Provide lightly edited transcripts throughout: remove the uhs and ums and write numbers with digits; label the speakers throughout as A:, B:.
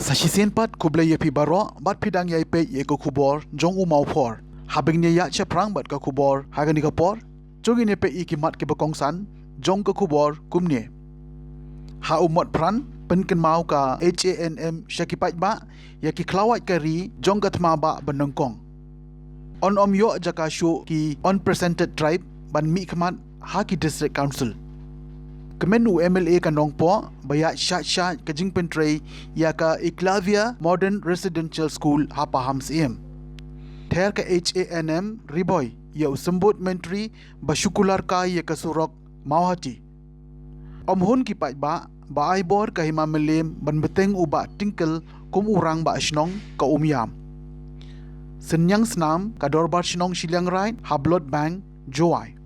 A: Sasisen pat kuble yepi baro bat pidang yai pe ye ko kubor jong umau por habing ne ya cheprang bat ka kubor hagani ka por jogi ne pe ikimat ke bakongsan jong ka kubor kumne ha umot pran penken mau ka HANM syakipat ba ya ki klawat kari jong ka thma ba benongkong on om yo jaka shu ki unrepresented tribe ban mi khamat ha ki district council Kemenu MLA kanong po baya sha kajing pentrei ya ka Iklavia Modern Residential School hapaham siem. Ther ka HANM riboy ya usembut menteri basyukular ka ya kasurok mauhati. Omhun ki ba ai bor ka hima melim ban beteng uba tingkel kum urang ba asnong ka umyam. Senyang senam ka dorbar shnong Shiliang Rai Hablot Bank Joai.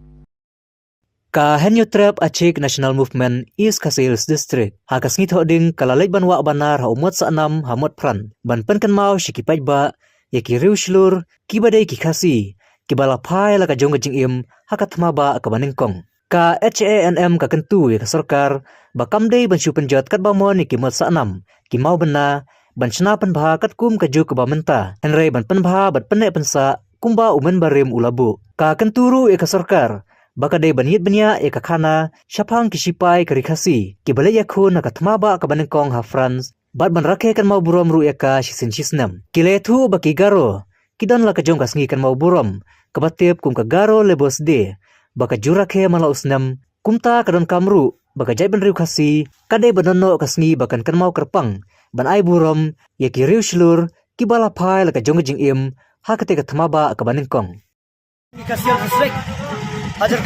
B: Ka henyo trap achik National Movement East Kasils District hakas ngit hoding kalalay banwa banar ha umot sa anam hamot pran ban penkan mau shikipaj ba yaki riu shlur kibadai kikasi kibala pai la ka jong jing im hakat ma ba ka baningkong ka HANM ka kentu ya ka sarkar ba kamdei ban shu penjat kat ba mon ki mot sa anam ki mau bana ban chna pan bha kat kum ka ju ka ba menta henrei ban pan bha bat penne pensa kumba umen barim ulabu ka kenturu ya ka sarkar baka day banhit banya e kakana syapang kisipai karikasi kibale yakun nakatma ba ka banengkong ha France bat ban rakhe kan mau burom ru eka sisin sisnam kilethu baki garo kidan la ka jong kasngi kan mau burom kabatip kum ka garo lebos de baka jurakhe mala usnam kumta kadon kamru baka jai ban riu kasi kade banonno kasngi bakan kan mau kerpang ban ai burom yaki riu shlur kibala pai la ka jong jing im ha kate ka thma ba ka banengkong
C: Kasih district ajar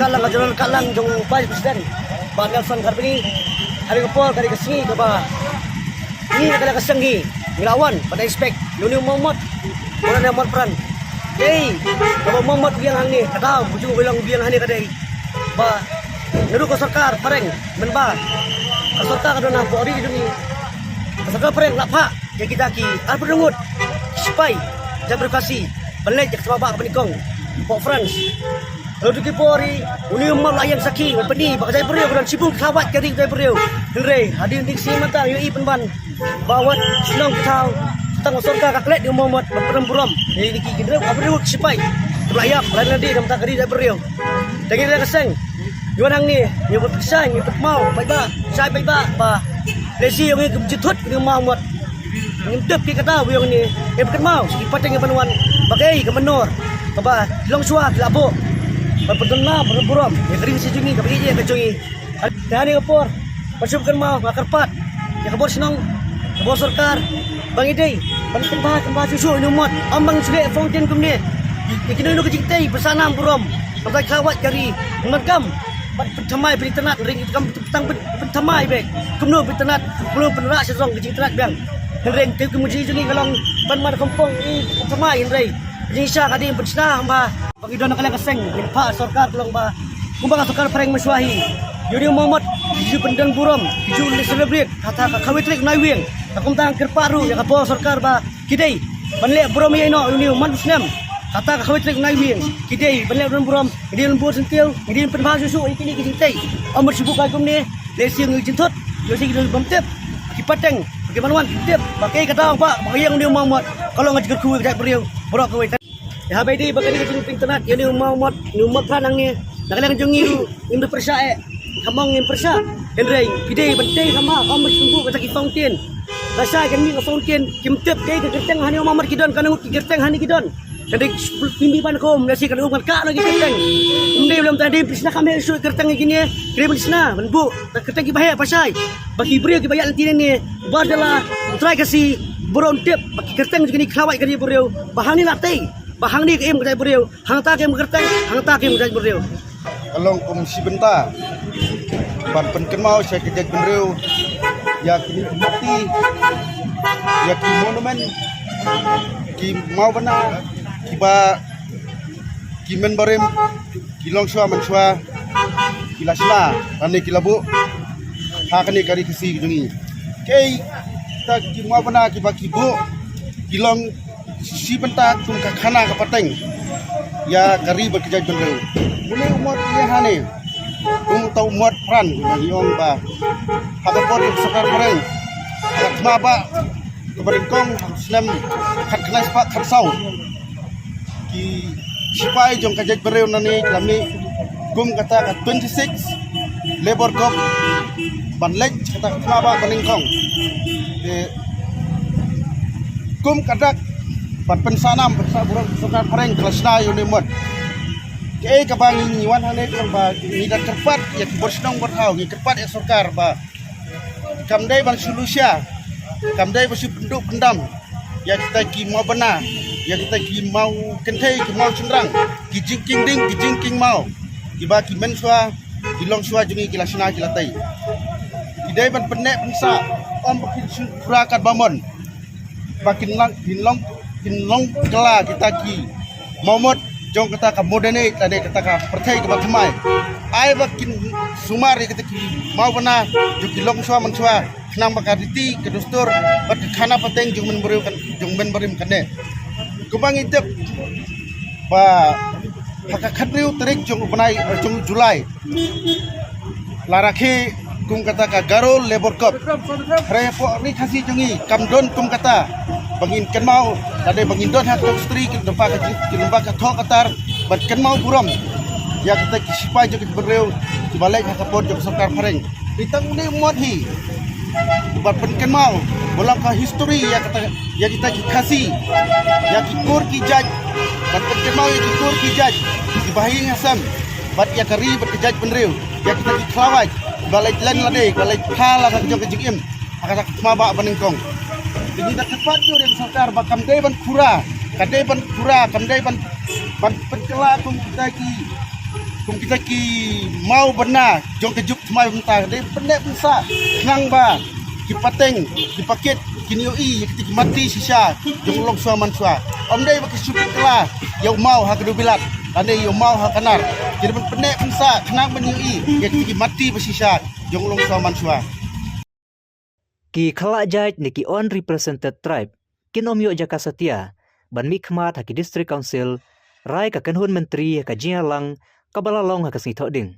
C: kalang jong Vice President Pak Nelson Karbini hari kepol kali kesini ke bah ini nak kesengi ngelawan pada expect Yuni Muhammad orang yang peran kalau Muhammad biang hang ni kata bujuk bilang biang hang ni kadai bah neru ke sarkar pareng menba ke sarkar kadona bori duni ke sarkar pareng lak pak ya kita ki ar pendengut sipai jam berkasi belaj ke sebab penikong Pok France Lalu Kipori, uni umar layan saki, peni, pakai saya beriau dan sibuk kawat kari saya beriau. Henry, hadir di sini mata, yoi penban, bawat senang kau, tentang sorka kaklet di Muhammad, berperampuram. Jadi kita beriau sipai, terlayak, lain nanti dalam tak kari saya beriau. Dan kita keseng, jualan ni, yang berpesan, yang bermau, baik saya baik bah, lesi yang berjutut di Muhammad. Yang kita kata yang ni, yang bermau, sekipat yang penuan, bagai kemenor, bah, long suah, labu. Berpedana berburam ya kering si jungi kapagi je kejungi dan ni kapor pasupkan mau ngakarpat ya kapor senang kapor sarkar bang idei penting bah susu nyumot ambang sule fountain kumne ikino no kejiktai bersanam buram sampai kawat kari mergam pertamai beritenat ring kam petang pertamai bek kumno beritenat belum penerak sesong kejiktat bang ring tu kemuji jungi kalong ban mar kampung ni pertamai ring Indonesia kadi bersnah hamba bagi dona kalian keseng pak sarkar tolong ba kumbang sarkar pereng mesuahi Yuni Muhammad ju pendang buram ju celebrate kata kawitrik naiwing akum tang kerparu ya kapo sarkar ba kidai banle buram ye no Yuni Muhammad Muslim kata kawitrik naiwing kidai banle buram kidai lembur sentil kidai penbah susu ikini kitai amur sibuk akum ni lesi ng jintot lesi kidai bomtep kipateng bagaimana tip pakai kata pak bagi yang Yuni Muhammad kalau ngajak ku kidai beriau borok ku ya baidi bakali ke jing internet Yuni Muhammad pranang ni nakalang jungi imbe persa kamang im persa henry pidei bentei sama amr sumbu ka ki fountain rasa kan ni fountain kimtep kai ke kerteng hani Muhammad kidon kan ki kerteng hani kidon kadek timbi ban kom nasi kan umar ka lagi kerteng umde belum tadi prisna kami su kerteng gini kire prisna benbu kerteng ki bahaya pasai bagi beriau ki bayar nanti ni badalah try kasi buron tip bagi kerteng gini klawai kari beriau bahang ni latai bahang ni kem kedai beriau hang ta kem kerteng hang ta kem kedai beriau
D: kalong komisi benta ban penken mau saya kedai beriau ya kini bukti ya ki monumen ki mau bana ki ba ki men barem ki long swa man swa ki lasna ane ki labu ha kani kari kisi jungi kei ta ki mau bana ki ba ki bu ki long si benta tum ka khana ka pateng ya kari berkejai beriau mulai umur dia hane tau umur pran bagi orang ba hakapor sakar pereng hak maba keberingkong Islam kat kenai sepak kat sau ki sipai jong kajak bereu nani kami kum kata kat 26 labor cop banlek kata kenapa beringkong kum kadak ban pensanam bersaburan sukan pareng kelasna unimot kabang niwan hane ba ni dak kerpat ya bersnong berhau ni kerpat ya sorkar ba kamdai ban solusia kamdai basi penduk pendam ya kita ki mau benar ya kita ki mau kentai ki mau cendrang ki jingking ding ki jingking mau ki ba ki mensua ki long sua jungi ki lasna ki latai idai ban penek pensa om bakin surakat bamon bakin lang kinlong kela kita ki momot jong kata ka modene tadi kata ka percaya ke batamai ai bakin sumar kita ki mau benar juki long sua mensua kenang bakariti ke dustur bat khana pateng jung men berim kane kubang itep ba haka khatriu tarik jung banai jung Julai laraki kum kata ka Garol Labor Cup repo ni khasi jungi kamdon kum kata bangin kenmau tadi bangin don hak stri ke lembaga ka thok katar bat kenmau buram ya kita kisipai jung bereu balik hak kapor jung sarkar pareng ditang ni muat hi bat penken mau bolang ka history ya kita kasih ya kikur ki jaj bat penken mau ya kikur ki jaj di bahing asam bat ya kari bat jaj penreu ya kita ki klawai balai lan lade balai khala ka jong jingim akak maba banengkong ini dak tepat tu dari sarkar bakam dai ban kura kamdai ban pencela kum kita ki mau benar jong kejuk semai bentar dai pendek pensa nang ba ki pateng ki paket kini oi ki mati sisa jong long sua mansua om dai baki supit kala yau mau ha kedu bilat ane yau mau ha kanar jadi pendek pensa kenang menyui ki mati bersisa jong long sua mansua
B: Ki khalak jaj niki unrepresented tribe kin om yo jaka setia ban mi khmat haki district council rai ka kanhun menteri ka jialang kabalalong ha kasni thoding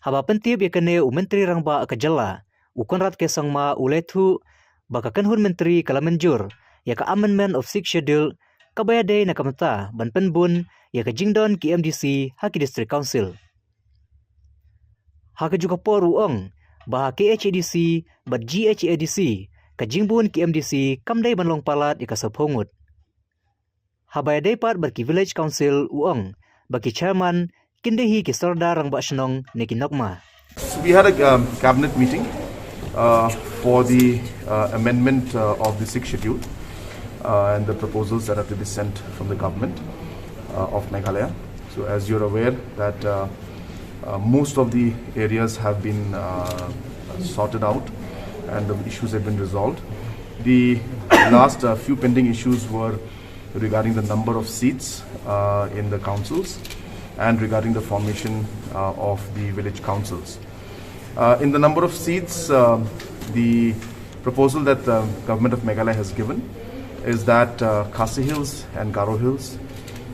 B: haba pentib ya kene u menteri rangba ka jala ukon rat ke sangma ulethu baka kanhun menteri kala menjur ya ka amendment of 6 schedule kabaya day na kamata ban penbun ya ka jingdon ki MDC haki district council haka juga por uong bah KHADC bat GHADC ka jingbun ki MDC kamdai ban long palat ya ka saphongut habaya day part bar ki village council uong baki chairman kindehi ki sardar rangba shnong neki nokma.
E: So we had a cabinet meeting for the amendment of the 6th schedule and the proposals that have to be sent from the government of Meghalaya. So as you're aware that most of the areas have been sorted out and the issues have been resolved. The last few pending issues were regarding the number of seats in the councils and regarding the formation of the village councils. In the number of seats, the proposal that the government of Meghalaya has given is that Khasi Hills and Garo Hills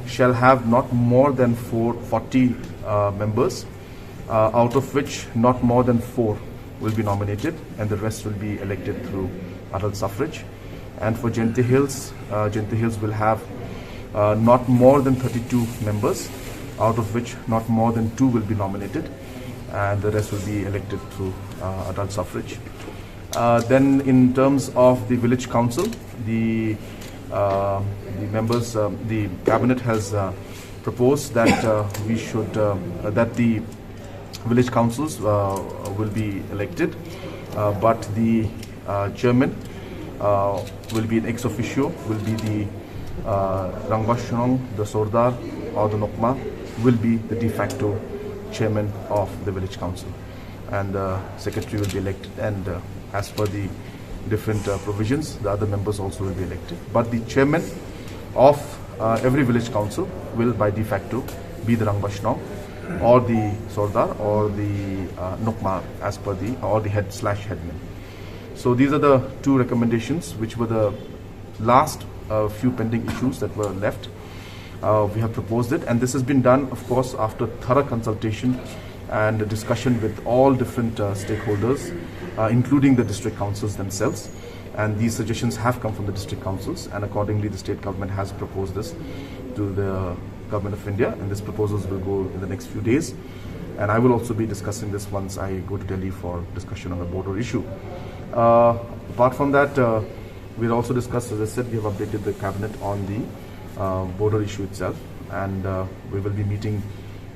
E: shall have not more than 40 members, out of which not more than 4 will be nominated and the rest will be elected through adult suffrage. And for Jenti Hills will have not more than 32 members, out of which not more than 2 will be nominated and the rest will be elected through adult suffrage. Then in terms of the village council, the members, the cabinet has proposed that we should, that the village councils will be elected, but the chairman will be an ex officio, will be the Rangbashong, the Sordar or the Nokma will be the de facto chairman of the village council, and the secretary will be elected, and as per the different provisions, the other members also will be elected. But the chairman of every village council will by de facto be the Rangbashong or the Sordar or the Nokma as per the, or the head/headman. So these are the two recommendations which were the last few pending issues that were left. We have proposed it, and this has been done, of course, after thorough consultation and discussion with all different stakeholders, including the district councils themselves. And these suggestions have come from the district councils, and accordingly the state government has proposed this to the Government of India, and these proposals will go in the next few days. And I will also be discussing this once I go to Delhi for discussion on the border issue. Apart from that, we'll also discuss, as I said, we have updated the cabinet on the border issue itself, and we will be meeting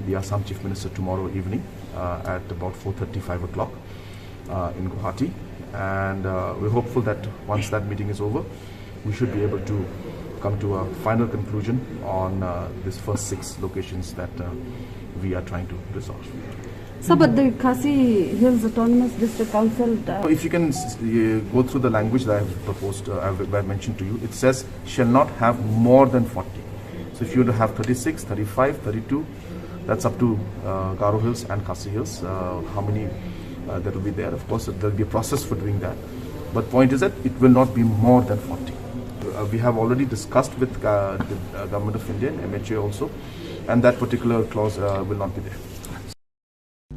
E: the Assam Chief Minister tomorrow evening at about 4:30, 5 o'clock in Guwahati. And we're hopeful that once that meeting is over, we should be able to come to a final conclusion on these first 6 locations that we are trying to resolve.
F: So, but the Khasi Hills Autonomous District Council...
E: If you can go through the language that I have proposed, I've mentioned to you, it says shall not have more than 40. So if you want to have 36, 35, 32, that's up to Garo Hills and Khasi Hills, how many that will be there. Of course, there will be a process for doing that. But point is that it will not be more than 40. We have already discussed with the Government of India and MHA also, and that particular clause will not be there.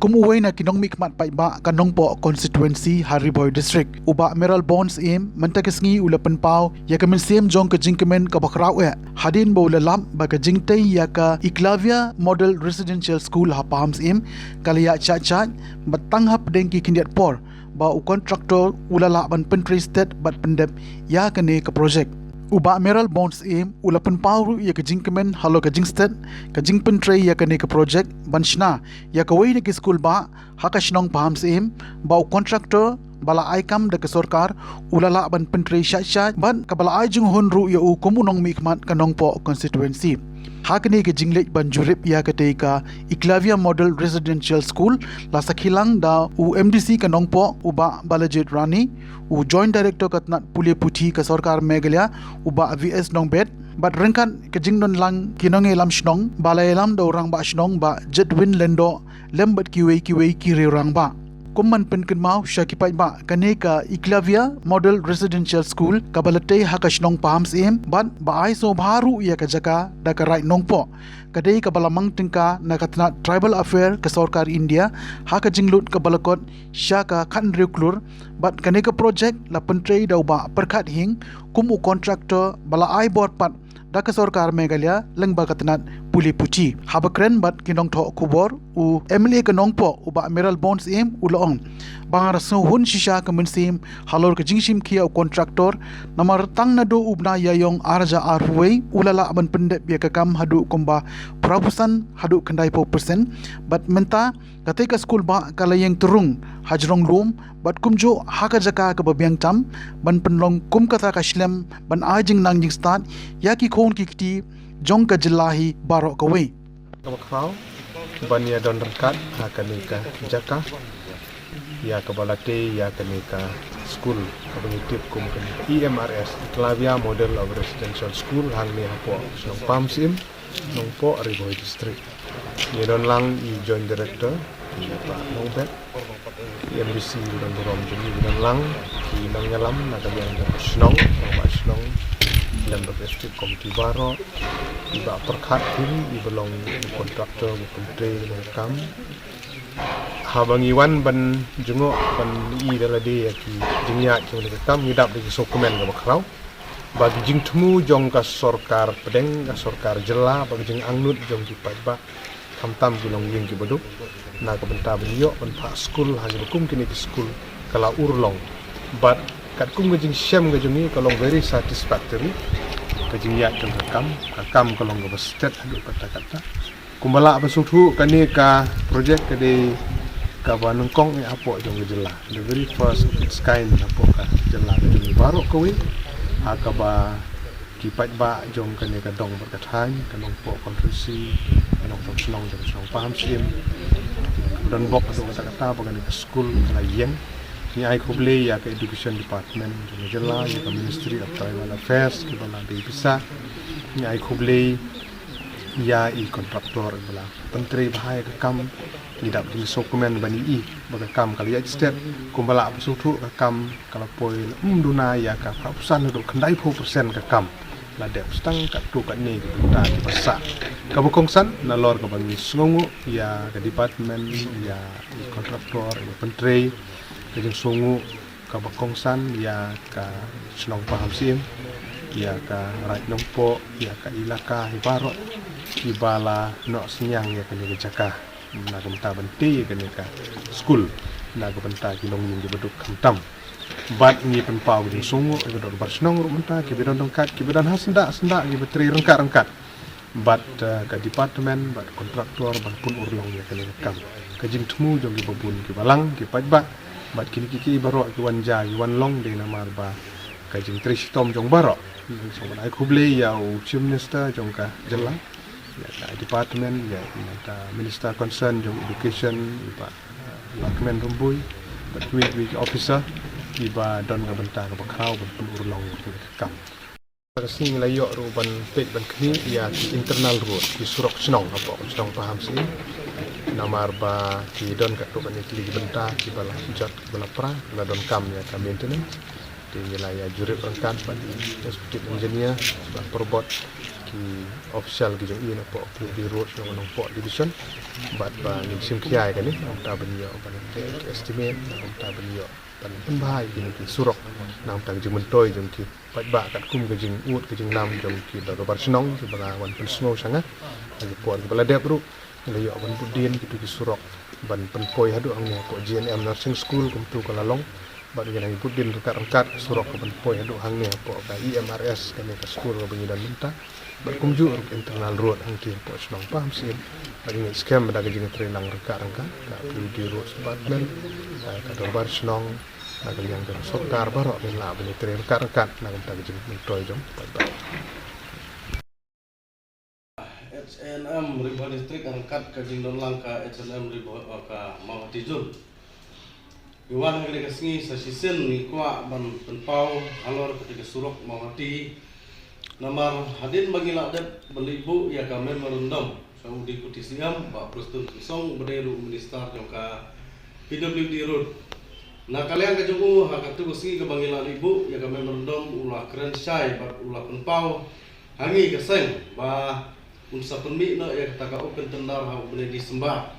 A: Kumuway na kinong mikmat paiba kanong po constituency Hariboy District. Uba Meral Bonds aim mentakisngi ulapan pau ya kemensiem jong ke jingkemen ke bakrau hadin bo lalam ba ke jingtei ya ka Iklavia Model Residential School ha pahams aim kalaya cha-cha batang hap dengki kindiat por ba u kontraktor ulala ban pentri state bat pendep ya kene ke project. Uba Meral Bonds aim ulapan pau ya ke jingkemen halo ke jing state ke jing pentri ya kene ke project banshna ya ka wei ke school ba hakashnong pahams aim ba u kontraktor bala aikam de ke sorkar ulala ban pentri sha ban kabala ai jung honru ya u komunong mikmat kanong po constituency hakne ke jinglej ban jurip ya ke teika Iklavia Model Residential School la sakhilang da u MDC kanong po uba Balajit Rani u joint director katnat pule puthi ke sorkar megalya uba VS Nongbet bat rengkan ke jingdon lang kinong elam shnong bala elam do rang ba shnong ba jetwin lendo lembat kiwe kire rang ba Kuman penkenmau syakipai ba kaneka Iklavia Model Residential School kabalate hakashnong pahams aim ban ba ai so baru ya ka jaka da ka right nongpo kadai kabalamang tingka na katna tribal affair ke sarkar India haka jinglut kabalakot syaka khan reklur bat kaneka project la pentrei da ba perkhat hing kumu contractor bala ai bot pat da ka sarkar Meghalaya lengba katnat puli puchi habakren bat kinong tho kubor u MLA kanong po uba Meral Bonds aim ulong bangar so hun shisha ka mensim halor ka jingshim kia contractor namar tang na do ubna yayong arja arway ulala ban pendep ya kam hadu komba prabusan hadu kendai po persen bat menta katika school ba kalayeng turung hajrong room bat kumjo haka jaka ka babyang tam ban penlong kum kata ka shlem ban ajing nang jing start yaki khon kikti jong ka jillahi barok kawe
G: Kamakau bania don rekat hakanika jaka ya kabalate ya kanika school kabangitip kum EMRS Iklavia Model of Residential School hangni hapo so pamsim nongpo Hariboy District ni don lang i joint director Pak Nongbet MDC don rom jadi don lang ki nang nyalam nagabiang snong snong lembar district komiti baro iba perkhat ini ibelong kontraktor menteri lengkam habang iwan ban jungo ban i dalade ki jingya jong lengkam ngidap di dokumen ga bakrau bagi jing temu jong ka sarkar pedeng ka sarkar jela bagi jing angnut jong ki pajba kamtam gulong ying ki boduk na ka benta beliau ban pak school hanya hukum kini ki school kala urlong but kat kum gajing syam gajing ni kalau very satisfactory gajing ya jong kakam kalau ga state hadu kata-kata kumbala basuthu kani ka project kade ka banungkong ni apo jong jela the very first of its kind apo ka jela jong baru kowe akaba kipat ba jong kani ka dong berkathan kanong po kontrisi kanong senong jong senong paham sim dan bok adu kata-kata bagani ka school kala yen ni ai khoble ya ka education department jong jela ya ka ministry of tribal affairs ki bala de bisa ni ai khoble ya i kontraktor bala menteri bahaya ka kam tidak di dokumen bani i baga kam kali ya state kumbala pasuthu ka kam kala poi duna ya ka prapusan do kendai 4% ka kam la de stang ka tu ka ni ta di basa ka bukongsan na lor ka bani sungu ya ka department ya i kontraktor ya menteri ka jeng sungu ka bakongsan ya ka senong paham sim ya ka right nompo ya ka ilaka hibaro ibala no senyang ya ka ni jaka na genta benti ka ni ka school na genta kilong yung beduk kamtam bat ni penpau di sungu ke dor barsnong ru menta ke bidon dongkat ke bidon hasenda senda ke betri rengkat bat ke departemen bat kontraktor bat pun urlong ya kali kam ke jing temu jong ke babun ke balang ke pajba bat kini kiki baro ke wanja ke wan long de namar ba ke jing trish tom jong baro so ai kuble ya u chief minister jong ka jelang ya ka departemen ya ta minister concern jong education ba lakmen rumbui bat wi officer iba don ga benta ga bakrau ban pun urlong ke kam Kasing layok ru ban pet ban kini ya ki internal road ki surok senong apa senong paham sini namar ba ki don kat tu ban ikli benta ki bala jat bala pra bala don kam ya ka maintenance di wilayah jurip rengkat ban executive engineer ban perbot ki official ki jong in apa di road yang nong port division bat ba ni sim kiai kan ni ta ban yo ban estimate ta ban yo ban penbahai ki surok nam ta jeng mentoi jong ki pat ba kat kum ke jing ut ke jing nam jom ki da bar senong ki bala wan pen snow sanga ki por ki bala dep ru le yo ban budin ki tu ki surok ban pen poi hadu ang ko GNM nursing school kum tu kala long ba ni nang budin rengkat surok ko ban poi hadu hang ne po ka IMRS kan ka school ko bangi dan minta ba kum ju internal road ang ki po senong paham sim ba ni scam da ke jing training rengkat ka di road department ka da bar senong agar yang dari sokar baru bila beli tren karkat nak kita kerja mentoy jom baik.
H: H&M Riba Distrik angkat ke Jingdon Langka H&M Riba ka mau tijul. Iwan hari kesini sesisin ni kuat ban penpau alor ketika surok mau hati. Namar hadin bagi lakdep belibu ya kami merendam. Saudi Kuti Siam Pak Presiden Song berderu minister jangka PWD Road. Nah kalian kejungu hak tu kusi ke bangila ibu ya kami merendam ulah keren syai bat ulah penpau hangi keseng ba unsa penmi na ya kata ka open tendar ha boleh disembah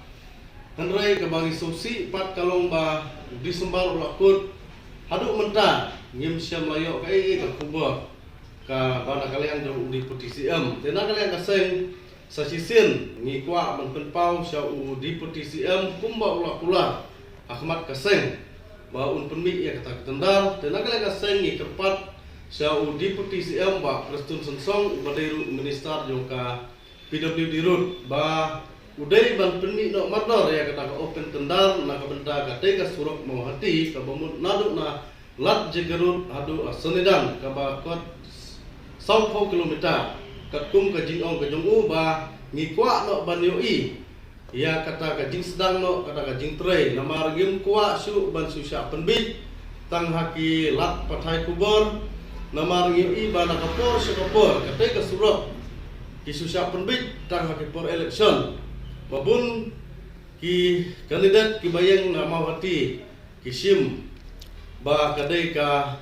H: henrai ke bagi sosi pat kalong ba disembah ulah kut haduk menta ngim syam layo kai ka kubur ka bana kalian jauh di petisi tena kalian keseng sasisin ngi kwa ban penpau syau di petisi kumba ulah kula Ahmad keseng ba un penmi ya kata tendal tena kalian keseng ngi kerpat syau di petisi ba Presiden Sensong baderu minister jongka PWD Road ba udai ban penmi no mador ya kata open tendal na ka benda ka tega surok mau hati ka bamut naduk na lat jegerut hadu senidan ka ba kot 20 kilometer kat kum ka jingong ka jongu ba ngikwa no ban yoi ya kata ka jing sedang no kata ka jing trei namar gim kwa su ban susya penbit tang haki lat pathai kubur namar yoi ba na kapor su kapor ka tega surok ki susya penbit tang haki por election babun ki kandidat ki bayang na mau hati ki sim ba kadai ka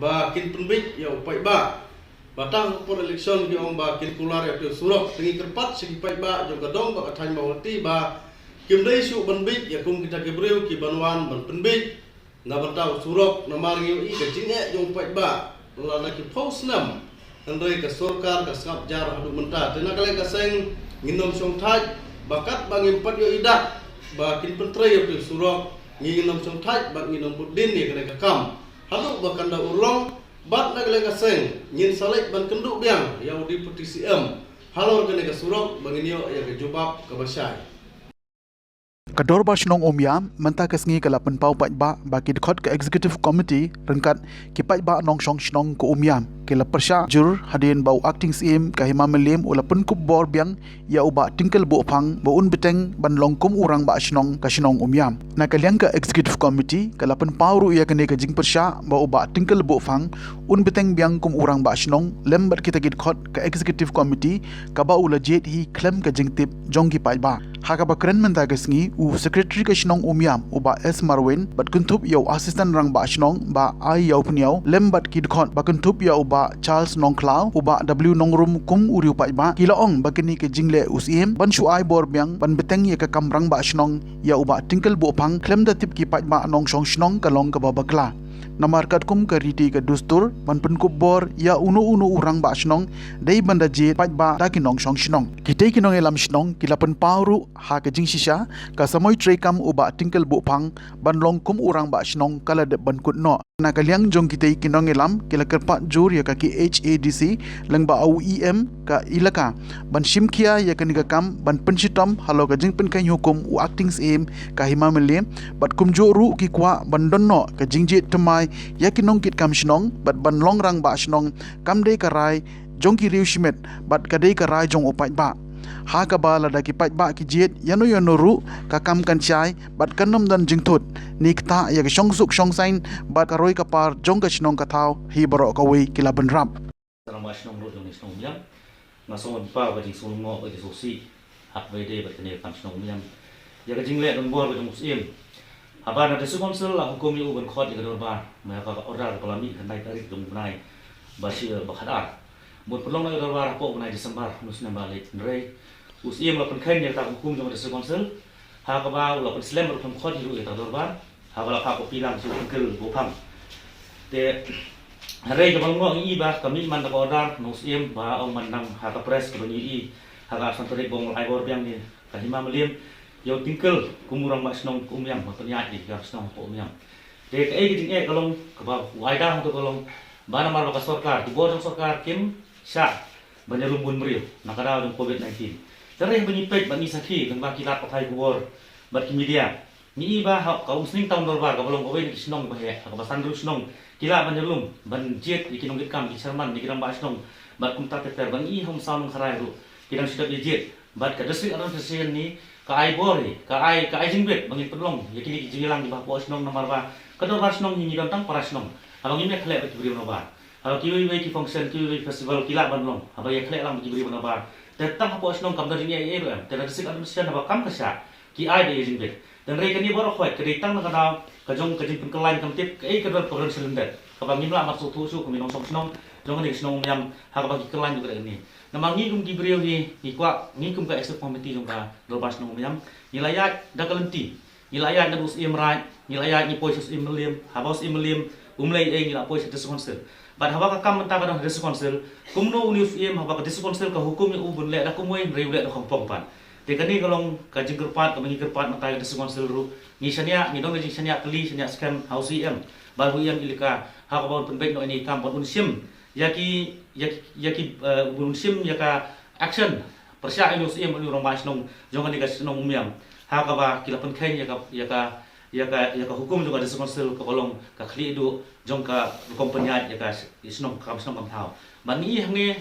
H: ba kin penbit ya upai ba batang por election ki ong ba kin kular ya surok tengi kerpat segi pai ba jo gadong ba kathai mau hati ba kim dai su penbit ya kum kita kebreu ki banwan ban penbit na batau surok na mari i ka jinge jo upai ba la na ki post nam andai ka sarkar ka skap jar hadu menta tena kale ka seng nginom song thai bakat bangim pat yo idak ba kin pentre yo surok nginom song thai ba nginom budin ni kale ka kam hadu ba kanda urlong bat na kale ka seng nyin salek ban kenduk biang ya di petisi halor kale ka surok bangin yo ya ka jubab ka basai
A: Kador ba shnong omyam menta kesngi kala penpau pat ba baki dekhot ke executive committee rengkat ki pat ba nong shong shnong ko omyam kala persya jur hadin bau acting sim ka hima melim ula penkup bor biang ya uba tingkel bo phang bo un beteng ban longkum urang ba shnong ka shnong omyam na kaliang ka executive committee kala penpau ru ya kene ka jing persya ba uba tingkel bo phang un beteng biang kum urang ba shnong lembat kita gid khot ka executive committee ka ba ula jet hi klem ka jing tip jong ki pat ba haka ba kren menta ka sngi u secretary ka shnong umyam uba S Marwin bat kuntup yo assistant rang ba shnong ba ai yo pniao lembat kidkhon ba kuntup yo uba Charles Nongklau uba W Nongrum kum uriu pa ba kilaong ba kini ke jingle usim ban shu ai bor byang ban beteng ye ka kamrang ba shnong ya uba tingkel bu phang klem da tip ki pa ba nong shong shnong ka long ka ba bakla namar kat kum ka riti ka dustur ban penkub bor ya unu urang ba shnong dei banda je pa ba ta ki nong shong shnong kitei ki nong elam shnong kilapan pauru ha ka jing shisha ka samoi trekam uba tingkel bu phang ban long kum urang ba shnong kala de ban kut no na kaliang jong kitei ki nong elam kila kerpat jur ya ka ki HADC lang ba OEM ka ilaka ban shimkia ya ka niga kam ban pensitam halo ka jing pen kai hukum u acting aim ka himamele bat kum joru ki kwa ban donno ka jingje temai ya ki nong kit kam shnong bat ban long rang ba shnong kam dei ka rai jong ki riu shimet bat ka dei ka rai jong opai ba ha ka ba la da ki pai ba ki jet yano ru ka kam kan chai bat kanom dan jingthut nikta ya ka shong suk shong sain bat ka roi ka par jong ka shnong ka thau hi baro ka wei kila ban rap
I: Sarang masnong ro jong shnong miam ngasong pa ba jing sulung ngo ba jing sosi hak we de ba tene kam shnong miam ya ka jing le don bor ba jong sim haba na desu konsel la hukum yu ban khot ya ka dor ba ma ka order ka lami kan dai tarik jong nai ba shi ba khadar một pelong lagi dalam rapor mengenai Desember nusna balik nrei usia melakukan kain yang tak hukum jom desa konsul hak ba melakukan Islam melakukan khod hiru eta dorban hak la hak pilang su kel bopam te hari jom ngong i ba kami man tak order nusim ba om mandang hak pres ke i hak asan terik bong ai bor biang ni kahima melim yo tingkel kumurang masnong kumyam matnya di garsnong kumyam te kai giding e kalong ka ba waida untuk kalong bana mar ka sarkar di bodong sarkar kim sya banyak rumbun meriu nakara dengan COVID-19 terus menyipet bani sakhi dengan kilat pakai kubur bat media ni iba kaum sning tahun dorbar ka belum kowe ni snong bahe ka basan ru snong kila banyak rum ban jet ikinong gekam di Sherman di kiram ba snong bat kum ta ter ban i hom saung kharai ru kidang sidap jet bat ka distrik administration ni ka ai bori ka ai jingbet bangin pelong yakini jingilang di ba po snong nomor ba ka dorbar snong ni dantang para snong abang ini khlek beri nomor kalau kiwi ki function kiwi festival kila banlong apa ya khlek lang beri nomor tetap apa snong kam dari ni ai ru te distrik administration apa kam kasya ki ai de jingbet dan reka ni baru khoi keditang na kadau kajong pengkelain kamtip ke kedor program silinder kabang imla masuk tusu kami nong snong jong ni snong yam ha kabang kelain juga ini namang ni kum gibriu ni kwa ni kum ka exec committee jong ka dolbas snong yam nilayat dakalenti nilayat na us imrai nilayat ni poisus imliam habos imliam umlai e ngila pois des konsel bad haba ka kam ta ka des konsel kumno unius im haba ka des konsel ka hukum ni ubun le da kumoi reule da kompong pan te kani kalong ka jingkerpat ka mangkerpat matai des konsel ru ni sania ni dong ni sania kli sania scam house em baru yang ilika ha ka bon penbek no ini kam bon unsim yaki unsim yaka action persya unius im ru romas nong jongan ni ka snong umiam ha ka ba kilapan khain yaka hukum juga ada konsil ke kolong ka khli du jong ka kompanya yaka isnong kam thau mani hange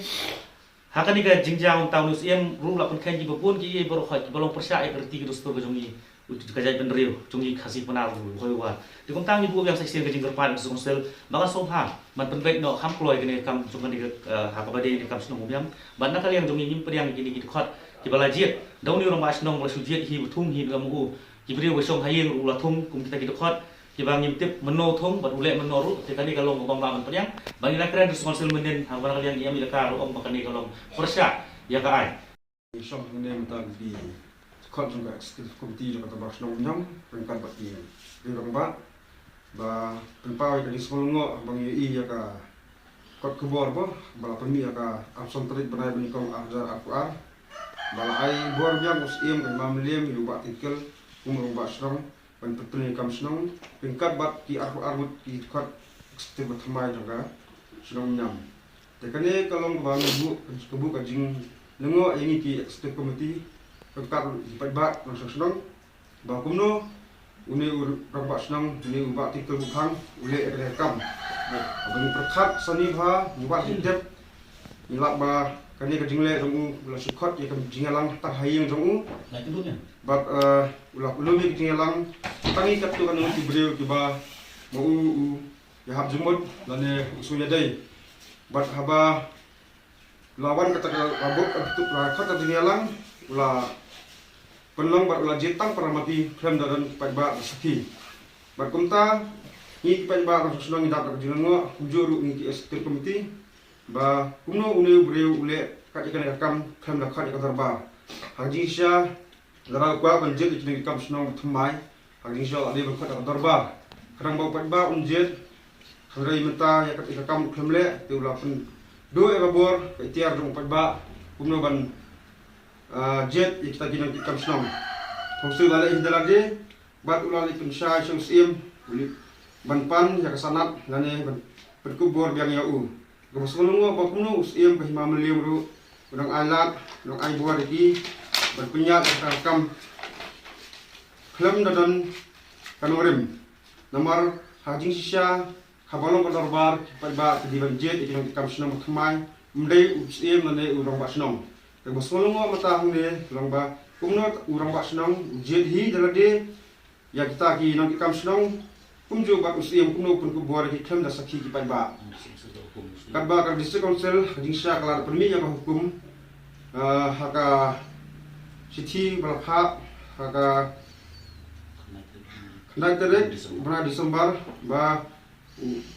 I: hakani ka jingjang taunus em ru la pun khan ji bopun ki boro kha bolong persya e berti ki dostor ka jongi ka jai benriu jongi khasi penar hoi wa di kom tang ni bu yang seksi ka jingger pan konsil maka somha man penbek no ham kloi kene kam jongan ni ha ka bade ni kam snong ubiam banna kali yang jongi nyim priang kini ki khot ki balajit dauni ro mas nong bol sujiet hi buthum hi gamu Jibril besong hayeng ulah thum kum kita kidokot kibang nyimtip meno thum bat ule meno ru tekani kalong bang bang penyang bagi la keren dus konsil menen hawara kalian iam ilaka ru om bakani kalong persya ya ka ai
D: Isong menen ta di kot jong ka executive committee jong ka tabak snong nyam pengkat bat di rong ba penpau ka di smolngo bang i ya ka kot kubor bo bala pemi ya ka abson terik benai benikong arjar akuar bala ai bor biang us im kan mamlem yu ba tikel umur basrong ban petuni kam snong pingkat bat ki arbut ki khat ekstrim thamai jaga snong nyam tekane kalong bang bu ka jing lengo ini ki ekstrim committee pingkat bat nang snong ba kumno uni urang bat snong ni ubat tikel bukhang ule rekam bang perkhat sani bha ubat hidep ilak ba kani ka jingle jong la sukhot ye kam jingalang tak hayeng jong
I: na kedutnya
D: bat ulah ulumi ketinggalan tangi kat tu kan nanti beliau tiba mau ya hab jumut lane usunya dai bat haba lawan kata rabuk untuk kata ketinggalan ulah penlong bat ulah jetang para mati klem dan pajba sakhi bat kumta ni pajba ka sunang idak ka jingo juru ni executive committee ba kuno une breu ule ka ikan kam klem da khat ka darbar haji sha dara kwa ban jet ni kam sunang thmai haji sha ade ba khat ka darbar karang ba pajba unjet khrai mata ya ka kam klem le te ulah pun do e babor ka tiar jong pajba kuno ban jet kita kena kita senang. Khusus lala indra je, bat ulah ikan syai syung sim, ulit banpan ya kesanat, lane berkubur biang yau. Kemas menunggu apa kuno usim pahima melium ru, udang alat, udang air buah lagi, berpenyak terkam. Klem dan kanorim, nomor hajing sisa, kabalong berdarbar, pada di jet ikan kita senang berkemai, mendai usim lane udang basnong. Kemas menunggu mata hunde, lomba kumno urang bak senang jet hi dalade ya kita ki nang kam senang kumjo bak usiam kumno pun kubor ki klem da sakhi ki pajba kadba ka district council jingsha kala permi ya hukum haka sithi balapha haka khnai terek bra Desember ba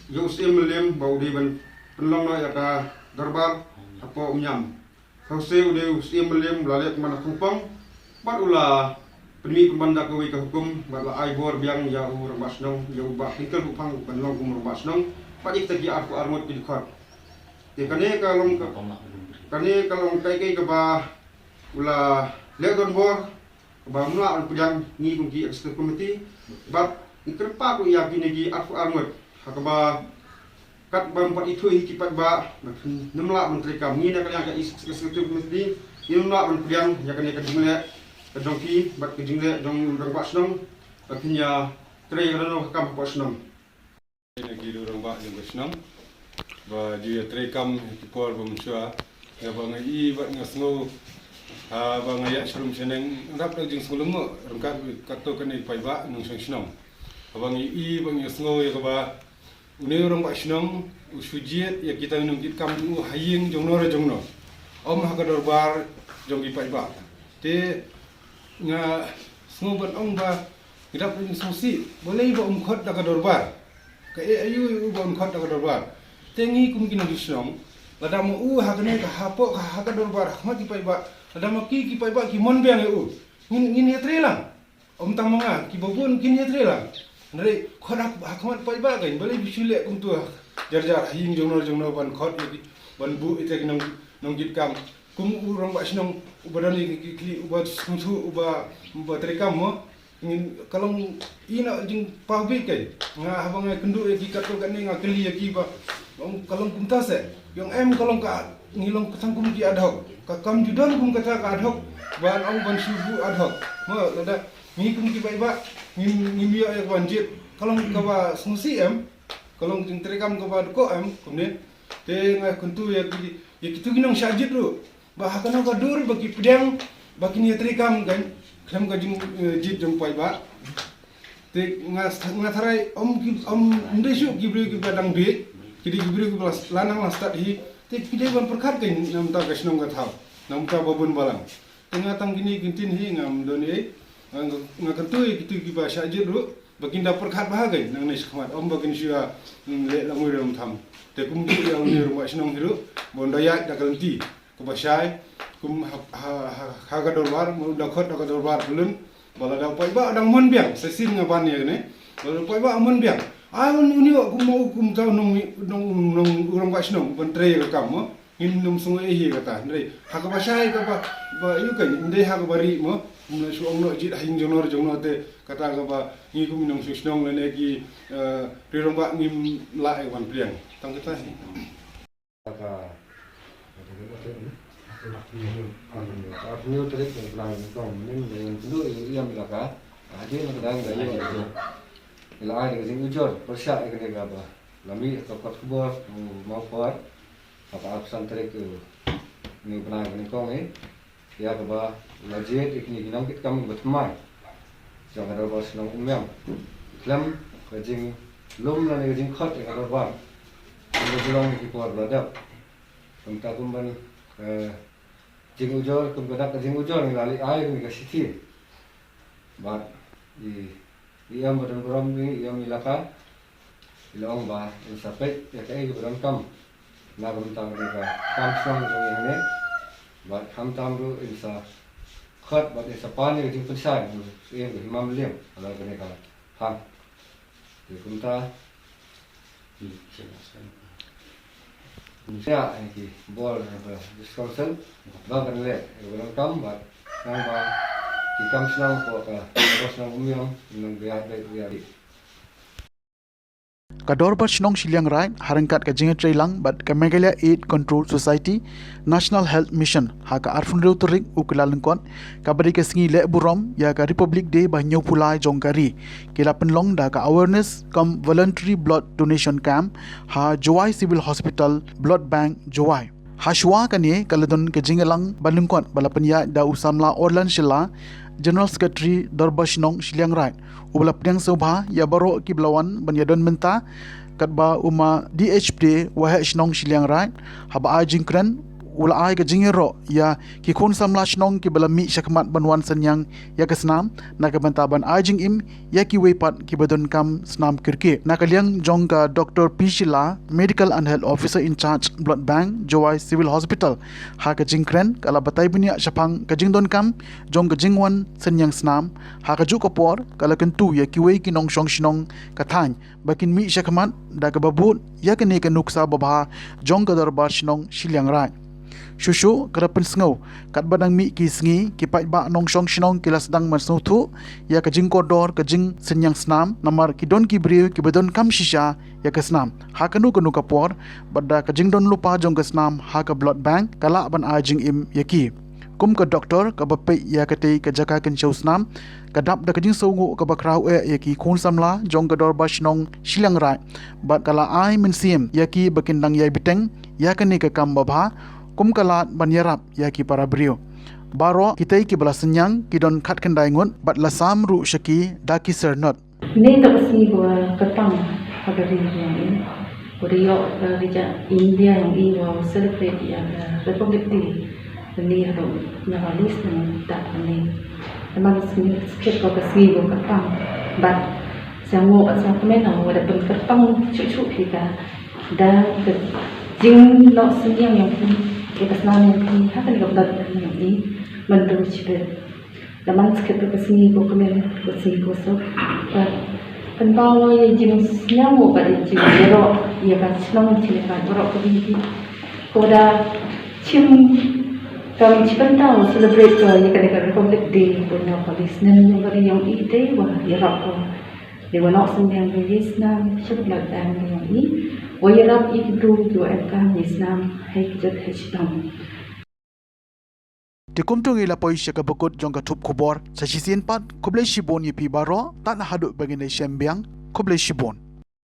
D: yo usiam lem ba udi ban penlong ya ka darbar apa umnyam Kause udah usiam lem lalet mana kumpang bat ulah penmi pembanda kewi ke hukum batlah aibor biang ya urang basnong ya ubah tinggal upang banlong umur basnong pat ik tagi arku armut di khot te kane kalong kai ke ba ulah legon bor ba mula pujang ni kungi executive committee bat ikerpa ku yakin gi arku armut hakaba kat bampat itu hikipat ba nemla menteri kami nak yang ke executive committee nemla menpiang ya kan jingle kedongki bat jingle dong rang basnong bakinya trei rano kam basnong
G: lagi orang bak yang basnong ba dia trei kam kipor bumsua ya bang i bat ngasno bang ya shrum seneng rap jing sulung mo rangkat kato kan pai ba nung senong bang i bang ngasno ya ba Uni orang bak senang usujiat ya kita nungkit kamu haying jongno jongno. Om hakadorbar jonggi pajba. Te nga smoban om ba kita punya sosi boleh ba khot dakadorbar. Ka ayu ba khot dakadorbar. Tengi kumkin senang. Lada mo hakane ka hapo hakadorbar mati pajba. Lada mo ki pajba ki mon biang eu. Ngin ya trelang. Om tamanga ki bobon kin ya trelang. Nari khodak hakmat pajba kan boleh bisulek kuntu jar hing jongno ban khot ban bu itek nong git kam kum urang bak senong ubadani kli ubat suntu uba terekam mo ingin kalau ina jing pahbi kan nga habang kendu ki kato kan nga kli ki ba kalau kumta se yang kalau ka ngilong ketangkum ki adhok ka kam judan kum kata ka adhok ban ban subu adhok mo lada ni kum ki ba ngimia ya banjir kalau kawa sungsi kalau jing terekam kawa ko kemudian te ngai kuntu ya kitu ginong syajit lu bah kana ka dur bagi pedang bagi ni terekam kan klem ka jing jit jong pai ba te ngatharai om ndesu gibri ki badang be kidi gibri ki lanang lastat hi te pide ban perkhat kan nam ta kasnong ka thau nam ta babun balang tengah tang gini gintin hi ngam doni ngakantu kitu ki ba syajit lu baginda perkhat bahagai nang nes khmat om bagin sia le langui rom tham te kum ki yang ni rom asnong hiru bondaya dakalti ko basai kum ha ga dorbar mu dakhot ga dorbar bulun bala da pai ba dang mon biang sesin ngaban ye ne bala pai ba mon biang ai uni kum mau kum tau nong rom asnong ban tre ga kam mo in num sungo e hi kata ndai ha ga basai ka ba yu kan ndai ha ga bari mo mula suang no jit hing jongno te kata ga ba ni kum minong susnong le ki rirong ba ngim la e wan pliang tang kita
J: ka new trick plan kom ning du yam la ka ade na dang ga yo la ai ga jing ujor persya e ga ba lami ka kot kubor mau kuat apa absan trick ni plan ni kom ya ba lajet ikni ginang kit kami berteman jangan ada bos nang umyam lam kajing lom la ne kajing khot ya ada ba ini belum di kuar beradab untuk kumban jing ujol kumbadak kajing ujol ni lali air ni kasih But iyam badan beram ni iyam ilaka ilong ba in sapet ya kai beram kam na beram tam ni ka kam strong so ni ne but ham tam ru in sa khat but in sa pan ni jing pusai iem bi mam liem ala ka ni ka ham thì chúng ta ya ki bol discussion ba kan le beram kam but nang ba di kam senang ko ka terus nang umiam nang biar di
A: Kador bar Shnong Shiliang Rai harangkat ka jinga trailang but ka Meghalaya Aid Control Society National Health Mission ha ka arfun reu turik uklalengkon ka bari ka singi le burom ya ka Republic Day ba nyau pulai jongkari kila penlong da ka awareness kam voluntary blood donation camp ha Jowai Civil Hospital Blood Bank Jowai Hashwa kani kaladon ka jingalang balengkon balapanya da usamla Orlan Shila General Secretary Darbar Shnong Shiliang Rai ubala pnyang sobha ya baro ki blawan banyadon menta katba uma DHD wahe Shnong Shiliang Rai haba ajing kren ula ai ka jingero ya ki khon samla Shnong ki balami syakmat banwan senyang ya ka snam na ka bantaban ajing im ya ki wepat ki badon kam snam kirke na ka liang jong ka Dr. P Shila Medical and Health Officer in Charge Blood Bank Jowai Civil Hospital ha ka jingkren kala batai bunya syapang ka jingdon kam jong ka jingwan senyang snam ha ka ju ka por kala kentu ya ki wei ki nong shong Shnong ka thany bakin mi syakmat da ka babut ya ka ne ka nuksa babha jong ka Darbar Shnong Shiliang Rai Shushu kerapen sengau kat badang mi ki sengi ki pai ba nong shong Shnong kila sedang masnu thu ya ka jing kodor ka jing senyang snam namar ki don ki briu ki badon kam shisha ya ka snam ha kanu ka por badda ka jing don lupa jong ka snam ha ka blood bank kala ban a jing im yaki kum ka doktor ka bapai ya ka tei ka jaka kan show snam ka dap da ka jing songu ka bakrau yaki khun samla jong ka Darbar Shnong Shiliang Rai bad kala ai min sim yaki bakindang yai biteng ya ka ni ka kam babha kum kalat banyarap ya ki para brio baro kitai ki bala senyang ki don khat kendai ngun bat la sam ru shaki daki sernot
F: Ini tak sih gua ketang pada hari ini. Beliau dari India yang iwa celebrate yang Republic Day. Ini ada nyawalis yang tak ini. Memang sikit kau kasih gua ketang. But semua asal kemenang ada pun ketang cucu kita dan jing nak senyang yang kita senang yang hakan kita belajar yang ini menurut kita. Dalam sekitar kesini ko kami kesini ko so penbawa yang jenis nyamu pada jenis berok ia kan senang jenis kan berok kami ko dah cim kami cipta celebrate ko ia kan Republic Day pun apa lisnen yang beri yang ide wah ia rap dia nak senang beri senang sebab dan yang ini wah ia rap itu dua ekam senang hai kita senang
A: Dikumtung ila poi syaka bekut jong ka thup khubor sa sisien pat kublai shibon yepi baro tan haduk bagin syambiang kublai shibon